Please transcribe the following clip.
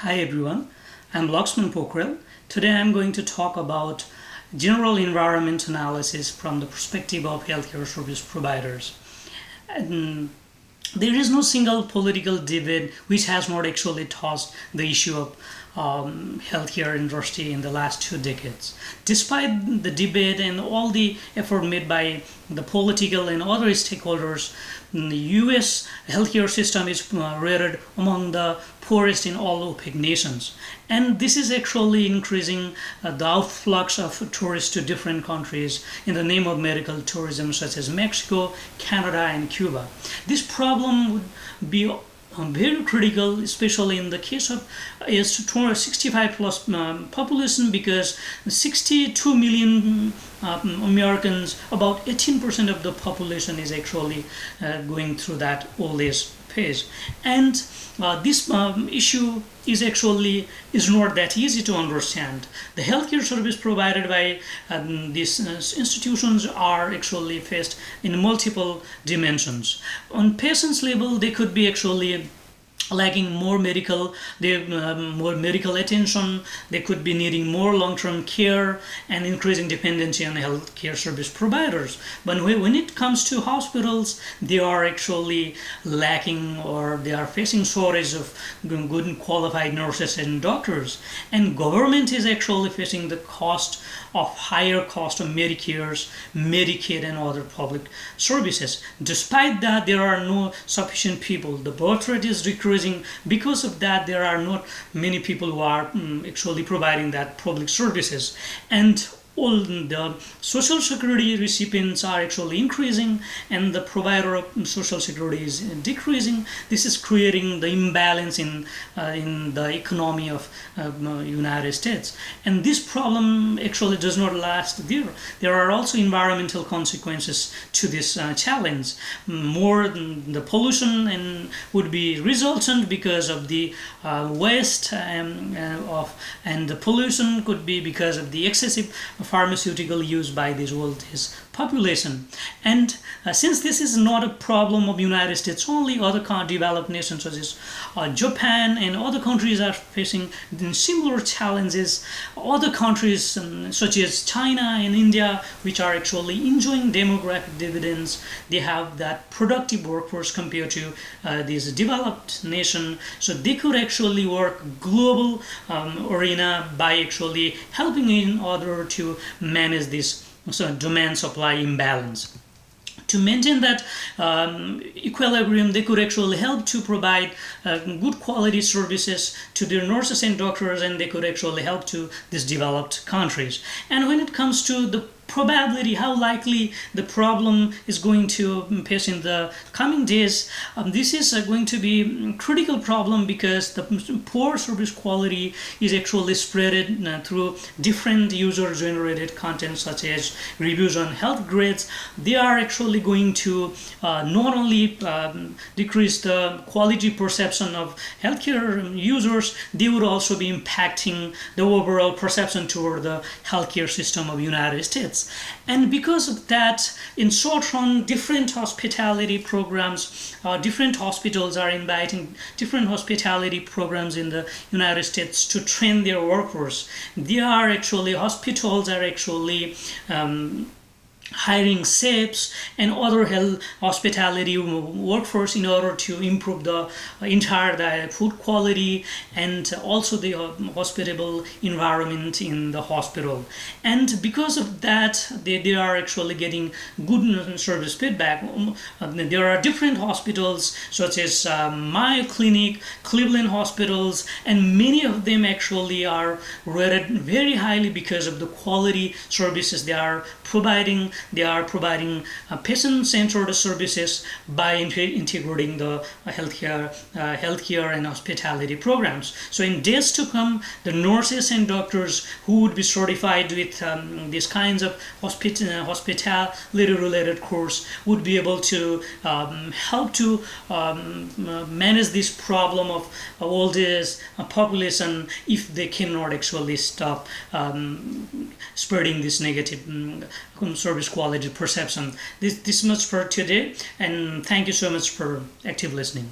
Hi everyone, I'm Lakshman Pokhrel. Today I'm going to talk about general environment analysis from the perspective of healthcare service providers. And there is no single political debate which has not actually tossed the issue of healthcare industry in the last 2 decades. Despite the debate and all the effort made by the political and other stakeholders, the U.S. healthcare system is rated among the poorest in all OPEC nations. And this is actually increasing the outflux of tourists to different countries in the name of medical tourism, such as Mexico, Canada, and Cuba. This problem would be very critical, especially in the case of is 65 plus population, because 62 million Americans, about 18% of the population, is actually going through that old age phase. And this issue is not that easy to understand. The healthcare service provided by these institutions are actually faced in multiple dimensions. On patients level, they could be actually lacking more medical attention. They could be needing more long-term care and increasing dependency on healthcare service providers. But when it comes to hospitals, they are actually lacking, or they are facing shortage of good and qualified nurses and doctors. And government is actually facing the higher cost of Medicare's, Medicaid, and other public services. Despite that, there are no sufficient people. The birth rate is decreasing. Because of that, there are not many people who are actually providing that public services. And all the social security recipients are actually increasing, and the provider of social security is decreasing. This is creating the imbalance in the economy of United States. And this problem actually does not last there. There are also environmental consequences to this challenge. More the pollution and would be resultant because of the waste and the pollution could be because of the excessive pharmaceutical use by this world population. And since this is not a problem of United States only, other developed nations such as Japan and other countries are facing similar challenges. Other countries such as China and India, which are actually enjoying demographic dividends, they have that productive workforce compared to this developed nation. So they could actually work global arena by actually helping in order to manage this demand-supply imbalance. To maintain that equilibrium, they could actually help to provide good quality services to their nurses and doctors, and they could actually help to these developed countries. And when it comes to the probability, how likely the problem is going to face in the coming days, this is going to be a critical problem, because the poor service quality is actually spread through different user-generated content, such as reviews on health grades. They are actually going to not only decrease the quality perception of healthcare users, they would also be impacting the overall perception toward the healthcare system of United States. And because of that, in short run, different hospitality programs, different hospitals are inviting different hospitality programs in the United States to train their workforce. Hospitals are actually hiring chefs and other health hospitality workforce in order to improve the entire food quality and also the hospitable environment in the hospital. And because of that, they are actually getting good service feedback. There are different hospitals such as Mayo Clinic, Cleveland hospitals, and many of them actually are rated very highly because of the quality services they are providing. They are providing patient-centered services by integrating the healthcare and hospitality programs. So in days to come, the nurses and doctors who would be certified with these kinds of hospitality-related course would be able to help to manage this problem of old age population if they cannot actually stop spreading this negative service quality perception. This much for today, and thank you so much for active listening.